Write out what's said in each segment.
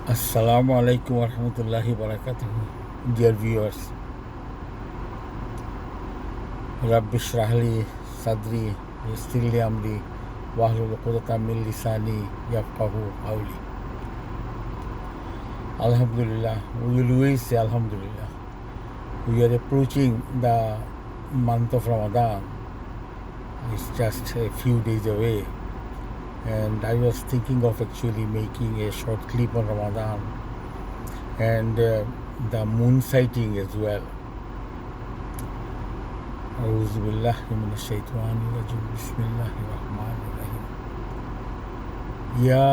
Assalamu alaikum warahmatullahi wabarakatuh. Dear viewers, Rabbi shrahli sadri yassir li amri wahlul uqdatan min lisani yafqahu qawli. Alhamdulillah, we will always say Alhamdulillah. We are approaching the month of Ramadan. It's just a few days away, and I was thinking of actually making a short clip on Ramadan and the moon sighting as well. أعوذ بالله من الشيطان الرجيم بسم الله الرحمن الرحيم يا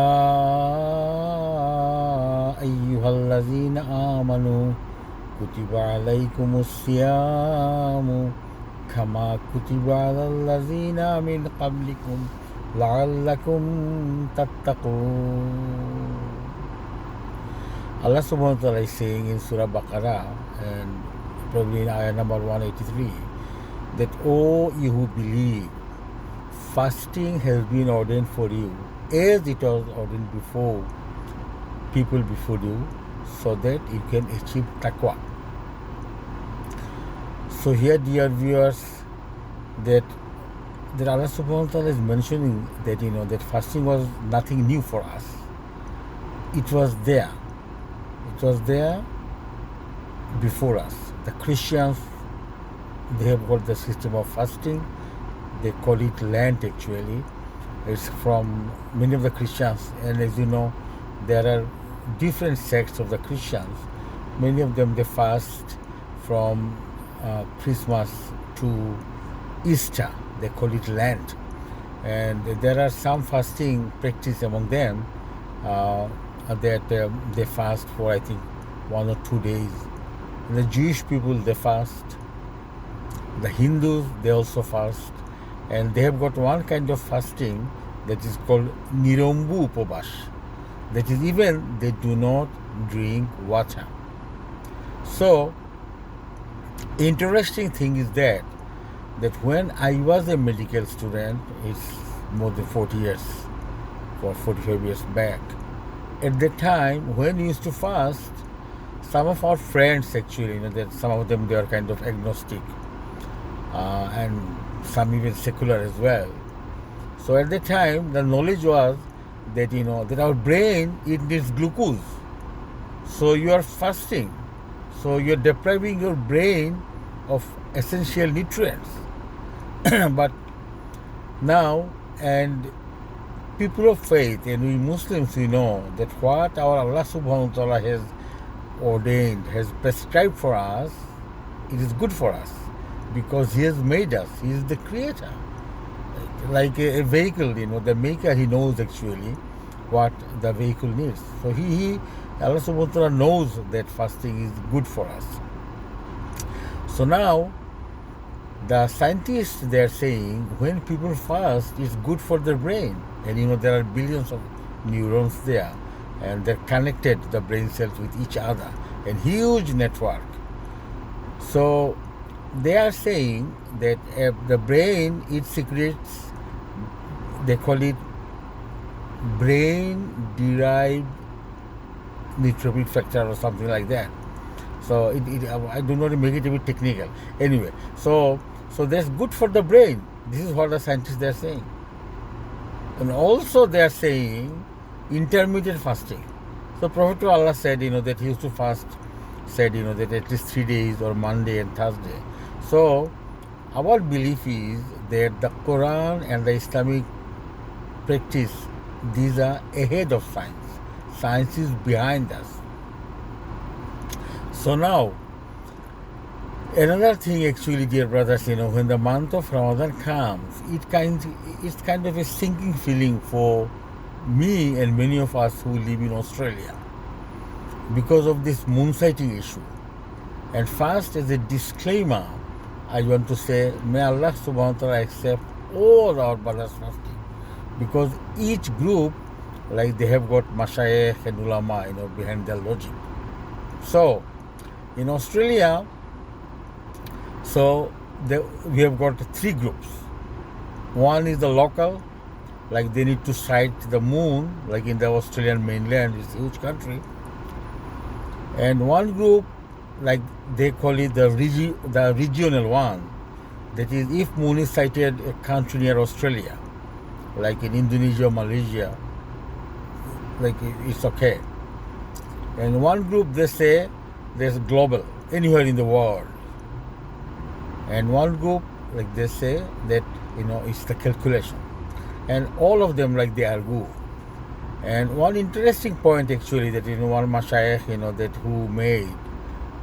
أيها الذين آمنوا كتب عليكم الصيام كما كتب على الذين من قبلكم لعلكم تتقون. Allah subhanahu wa ta'ala is saying in Surah Baqarah and probably in ayah number 183 that, O you who believe, fasting has been ordained for you as it was ordained before people before you, so that you can achieve taqwa. So here, dear viewers, that Allah subhanahu wa ta'ala is mentioning that that fasting was nothing new for us. It was there. It was there before us. The Christians, they have got the system of fasting. They call it Lent actually. It's from many of the Christians, and as you know, there are different sects of the Christians. Many of them, they fast from Christmas to Easter. They call it Lent. And there are some fasting practice among them that they fast for, I think, 1 or 2 days. And the Jewish people, they fast. The Hindus, they also fast. And they have got one kind of fasting that is called Nirombu Upabash. That is, even they do not drink water. So, interesting thing is that when I was a medical student, it's more than 40 years, or 45 years back, at the time when we used to fast, some of our friends actually, that some of them, they are kind of agnostic, and some even secular as well. So at the time, the knowledge was that that our brain, it needs glucose. So you are fasting. So you are depriving your brain of essential nutrients. But now, and people of faith, and we Muslims, we know that what our Allah subhanahu wa ta'ala has ordained, has prescribed for us, it is good for us, because He has made us. He is the creator. Like a vehicle, the maker, He knows actually what the vehicle needs. So Allah subhanahu wa ta'ala knows that fasting is good for us. So now, the scientists, they are saying when people fast, it's good for their brain. And there are billions of neurons there, and they're connected, the brain cells, with each other, and huge network. So they are saying that the brain, it secretes, they call it brain-derived neutrophil factor or something like that. So I do not make it a bit technical. Anyway, so that's good for the brain. This is what the scientists, they are saying. And also they are saying intermittent fasting. So Prophet Allah said, that he used to fast, said, that at least 3 days, or Monday and Thursday. So our belief is that the Quran and the Islamic practice, these are ahead of science. Science is behind us. So now, another thing actually, dear brothers, when the month of Ramadan comes, it's kind of a sinking feeling for me and many of us who live in Australia, because of this moon sighting issue. And first, as a disclaimer, I want to say, may Allah subhanahu wa ta'ala accept all our brothers' fasting, because each group, like, they have got mashayikh and ulama, behind their logic. So, in Australia, we have got 3 groups. One is the local, like they need to sight the moon, like in the Australian mainland, it's a huge country. And one group, like they call it the regional one, that is, if moon is sighted a country near Australia, like in Indonesia, Malaysia, like it's okay. And one group they say there's global, anywhere in the world. And one group, like they say that it's the calculation. And all of them, like, they argue. And one interesting point actually that one mashayikh that who made,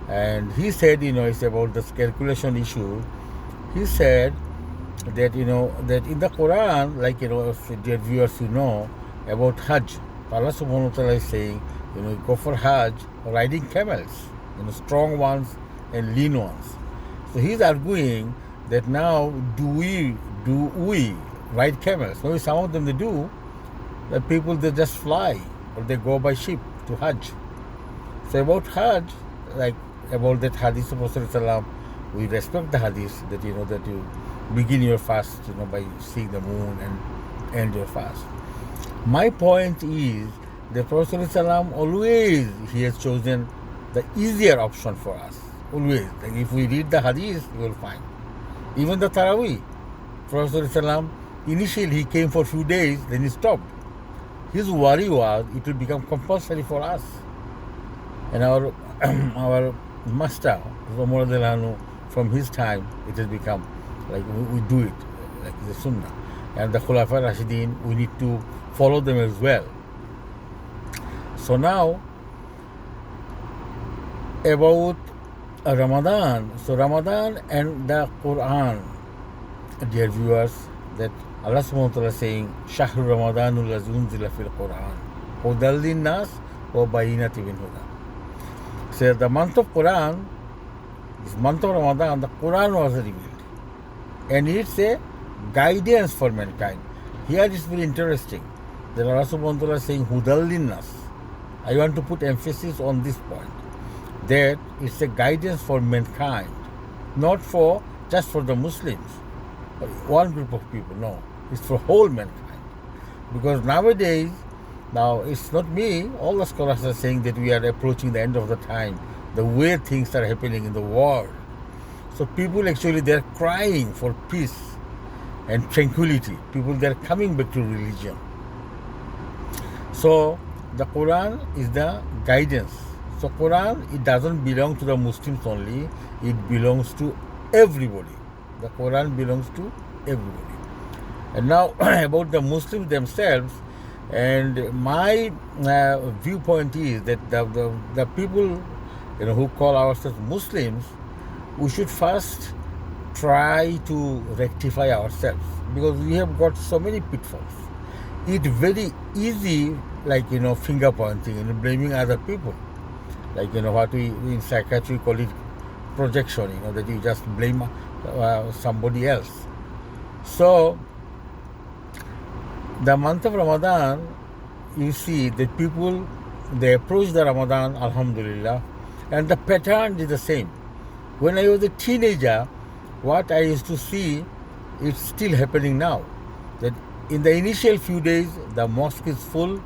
and he said it's about this calculation issue. He said that that in the Quran, like if dear viewers about Hajj, Allah subhanahu wa ta'ala is saying go for Hajj riding camels, strong ones and lean ones. So he's arguing that now do we ride camels? Maybe some of them they do. The people they just fly or they go by ship to Hajj. So about Hajj, like about that hadith of Rasulullah, we respect the hadith that that you begin your fast by seeing the moon and end your fast. My point is that Prophet ﷺ always he has chosen the easier option for us. Always. Like if we read the hadith, you will find. Even the Taraweeh, Prophet ﷺ initially he came for a few days, then he stopped. His worry was it will become compulsory for us. And our our master, from his time, it has become like we do it, like the Sunnah. And the Khulafa Rashidin, we need to follow them as well. So now, about Ramadan. So Ramadan and the Quran, dear viewers, that Allah subhanahu wa ta'ala is saying, Shahru Ramadanul Lazi unzila fil Quran, Hudal linnas wa bayinati min huda. So the month of Quran, this month of Ramadan, the Quran was revealed. And it's a guidance for mankind. Here it's very interesting that Allah subhanahu wa ta'ala is saying, Hudal linnas. I want to put emphasis on this point, that it's a guidance for mankind, not for just for the Muslims, one group of people. No, it's for whole mankind. Because nowadays, now it's not me, all the scholars are saying that we are approaching the end of the time, the way things are happening in the world. So people actually, they're crying for peace and tranquility. People, they're coming back to religion. So the Quran is the guidance. So Quran, it doesn't belong to the Muslims only, it belongs to everybody. The Quran belongs to everybody. And now about the Muslims themselves, and my viewpoint is that the people who call ourselves Muslims, we should first try to rectify ourselves, because we have got so many pitfalls. It's very easy, like finger pointing, blaming other people, like what we in psychiatry call it projection, that you just blame somebody else. So the month of Ramadan, you see that people, they approach the Ramadan, alhamdulillah, and the pattern is the same. When I was a teenager, what I used to see, it's still happening now. That in the initial few days, the mosque is full.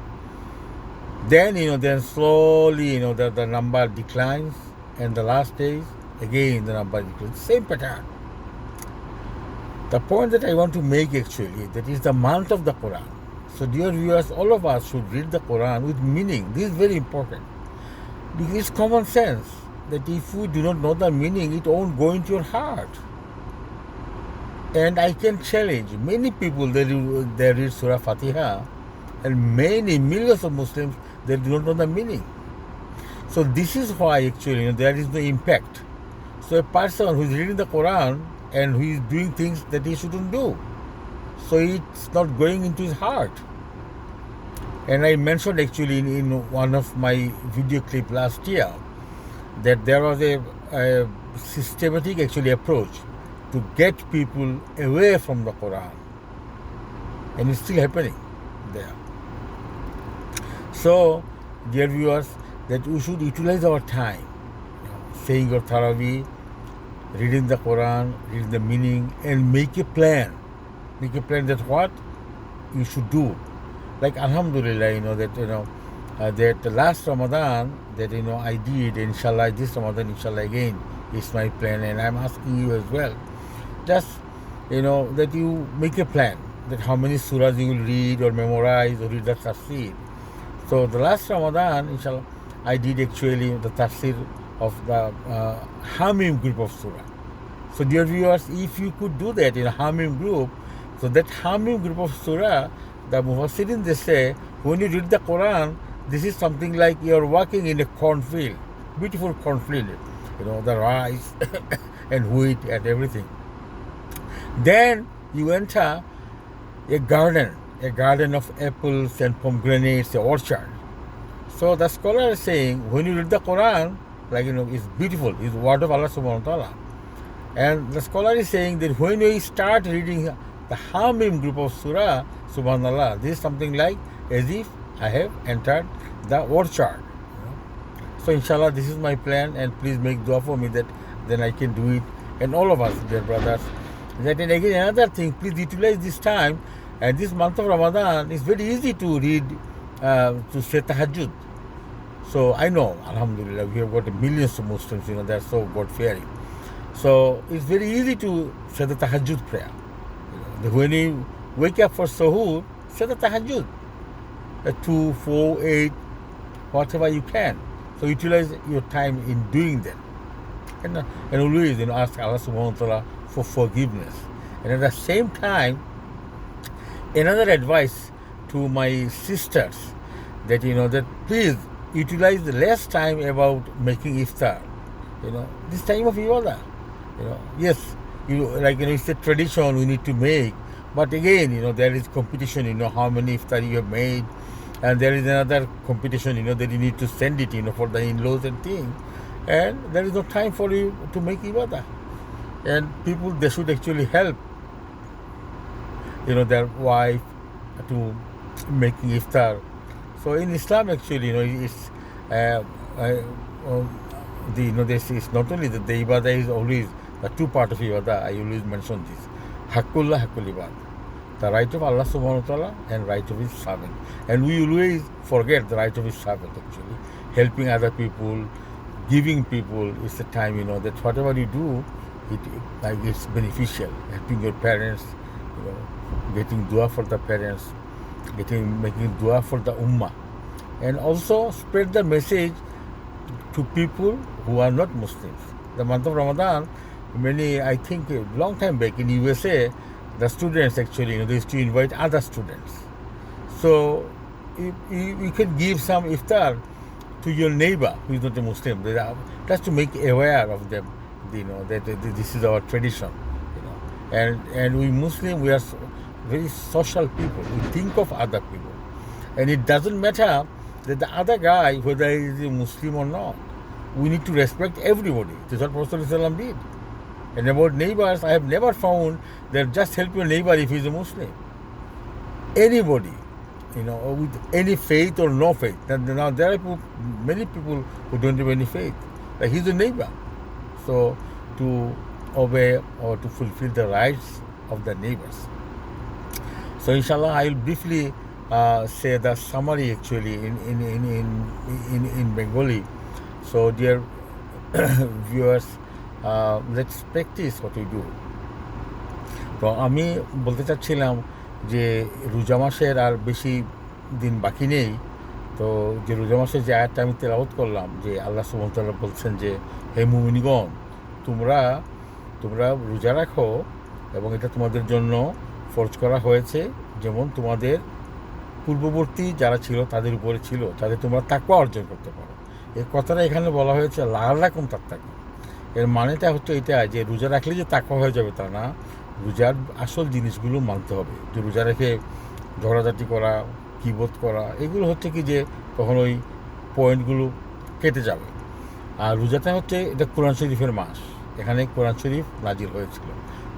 Then, then slowly, the number declines. And the last days, again, the number declines. Same pattern. The point that I want to make actually, that is the month of the Quran. So dear viewers, all of us should read the Quran with meaning. This is very important. Because it's common sense that if we do not know the meaning, it won't go into your heart. And I can challenge many people, they read Surah Fatiha, and many millions of Muslims, they do not know the meaning. So this is why actually there is no impact. So a person who is reading the Quran and who is doing things that he shouldn't do, so it's not going into his heart. And I mentioned actually in one of my video clip last year that there was a systematic actually approach to get people away from the Quran, and it's still happening there. So, dear viewers, that we should utilize our time, saying your Taraweeh, reading the Quran, reading the meaning, and make a plan. Make a plan that what you should do. Like alhamdulillah, that that the last Ramadan that I did, inshallah, this Ramadan, inshallah, again is my plan, and I'm asking you as well. Just that you make a plan that how many surahs you will read or memorize or read the tafsir. So the last Ramadan, inshallah, I did actually the tafsir of the Hamim group of surah. So dear viewers, if you could do that in a Hamim group, so that Hamim group of surah, the Mufassirin, they say, when you read the Quran, this is something like you're walking in a cornfield, beautiful cornfield, the rice and wheat and everything. Then you enter a garden of apples and pomegranates, an orchard. So the scholar is saying, when you read the Quran, it's beautiful, it's the word of Allah subhanahu wa ta'ala. And the scholar is saying that when we start reading the Hamim group of surah, subhanallah, this is something like as if I have entered the orchard. So inshallah, this is my plan, and please make dua for me that then I can do it, and all of us, dear brothers. That, and again, another thing, please utilize this time, and this month of Ramadan is very easy to read, to say tahajjud. So I know, alhamdulillah, we have got millions of Muslims, they're so God-fearing. So it's very easy to say the tahajjud prayer. When you wake up for suhoor, say the tahajjud. 2, 4, 8, whatever you can. So utilize your time in doing that. And always ask Allah subhanahu wa ta'ala for forgiveness. And at the same time, another advice to my sisters that that please utilize the less time about making iftar. This time of ibadah. Yes, it's a tradition we need to make, but again, there is competition, how many iftar you have made, and there is another competition, that you need to send it, for the in-laws and things, and there is no time for you to make ibadah. And people, they should actually help, their wife to making iftar. So in Islam, actually, it's this is not only that the ibadah is always the two part of ibadah. I always mention this: Haqqullah, Haqqul ibad, the right of Allah subhanahu wa ta'ala and right of His servant. And we always forget the right of His servant. Actually, helping other people, giving people is the time that whatever you do, it's beneficial. Helping your parents, getting dua for the parents, making dua for the ummah, and also spread the message to people who are not Muslims. The month of Ramadan, I think a long time back in USA, the students actually, they used to invite other students. So you can give some iftar to your neighbor who is not a Muslim, just to make aware of them, that this is our tradition. And we Muslim, we are very social people. We think of other people, and it doesn't matter that the other guy, whether he is a Muslim or not, we need to respect everybody. This is what Prophet ﷺ did. And about neighbors, I have never found that just help your neighbor if he is a Muslim. Anybody, with any faith or no faith. Now there are many people who don't have any faith. But he's a neighbor. So to obey or to fulfill the rights of the neighbors. So inshallah, I will briefly say the summary actually in Bengali. So dear viewers, let's practice what we do. তো আমি বলতে চাচ্ছিলাম যে রোজা মাসের আর বেশি দিন বাকি নেই। তো যে রোজা মাসের যে আয়াতটা আমি তেলাওয়াত করলাম, যে আল্লাহ সুবহানাহু ওয়া তাআলা বলছেন যে হে মুমিনগণ, তোমরা রোজা রাখো এবং এটা তোমাদের জন্য ফরজ করা হয়েছে, যেমন তোমাদের পূর্ববর্তী যারা ছিল তাদের উপরে ছিল, যাতে তোমরা তাকওয়া অর্জন করতে পারো। এই কথাটা এখানে বলা হয়েছে লাআল্লাকুম তাত্তাকুন। এর মানেটা হচ্ছে এটা যে রোজা রাখলে যে তাকওয়া হয়ে যাবে তা না, রোজার আসল জিনিসগুলো মানতে হবে। যে রোজা রেখে ঝগড়াঝাটি করা, কিবত করা, এগুলো হচ্ছে কি যে তখন ওই পয়েন্টগুলো কেটে যাবে। আর রোজাটা হচ্ছে এটা কোরআন শরীফের মাস, এখানে কোরআন শরীফ নাজিল হয়েছিল।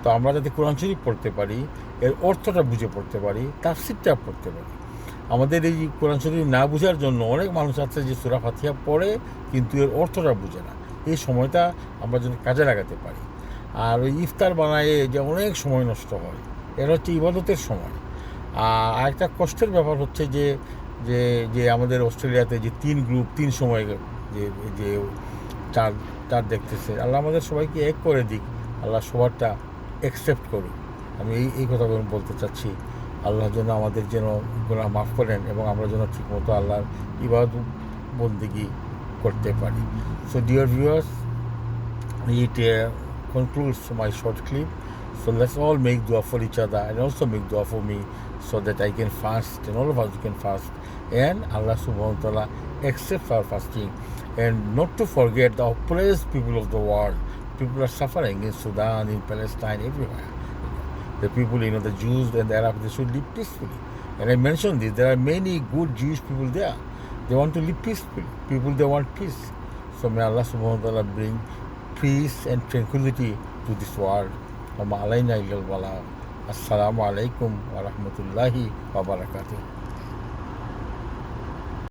তো আমরা যাতে কোরআন শরীফ পড়তে পারি, এর অর্থটা বুঝে পড়তে পারি, তাফসিরটা পড়তে পারি। আমাদের এই কোরআন শরীফ না বোঝার জন্য অনেক মানুষ আছে যে সূরা ফাতিহা পড়ে কিন্তু এর অর্থটা বুঝে না। এই সময়টা আমরা যদি কাজে লাগাতে পারি। আর ওই ইফতার বানায় যে অনেক সময় নষ্ট হয়, এটা হচ্ছে ইবাদতের সময়। আর একটা কষ্টের ব্যাপার হচ্ছে যে যে যে আমাদের অস্ট্রেলিয়াতে যে 3 গ্রুপ 3 সময় যে যে চাঁদ চাঁদ দেখতেছে, আল্লাহ আমাদের সবাইকে এক করে দিক, আল্লাহ সবারটা অ্যাকসেপ্ট করুক। আমি এই কথা বলতে চাচ্ছি। আল্লাহ যেন আমাদের যেন গুনাহ মাফ করেন এবং আমরা যেন ঠিকমতো আল্লাহর ইবাদত বন্দেগী করতে পারি। So dear viewers, it concludes my short clip. So let's all make dua for each other and also make dua for me so that I can fast and all of us can fast and Allah subhanahu wa ta'ala accepts our fasting. And not to forget the oppressed people of the world. People are suffering in Sudan, in Palestine, everywhere. The people, the Jews and the Arabs, they should live peacefully. And I mentioned this, there are many good Jewish people there. They want to live peacefully. People, they want peace. So may Allah subhanahu wa ta'ala bring peace and tranquility to this world. Assalamu alaikum wa rahmatullahi wa barakatuh.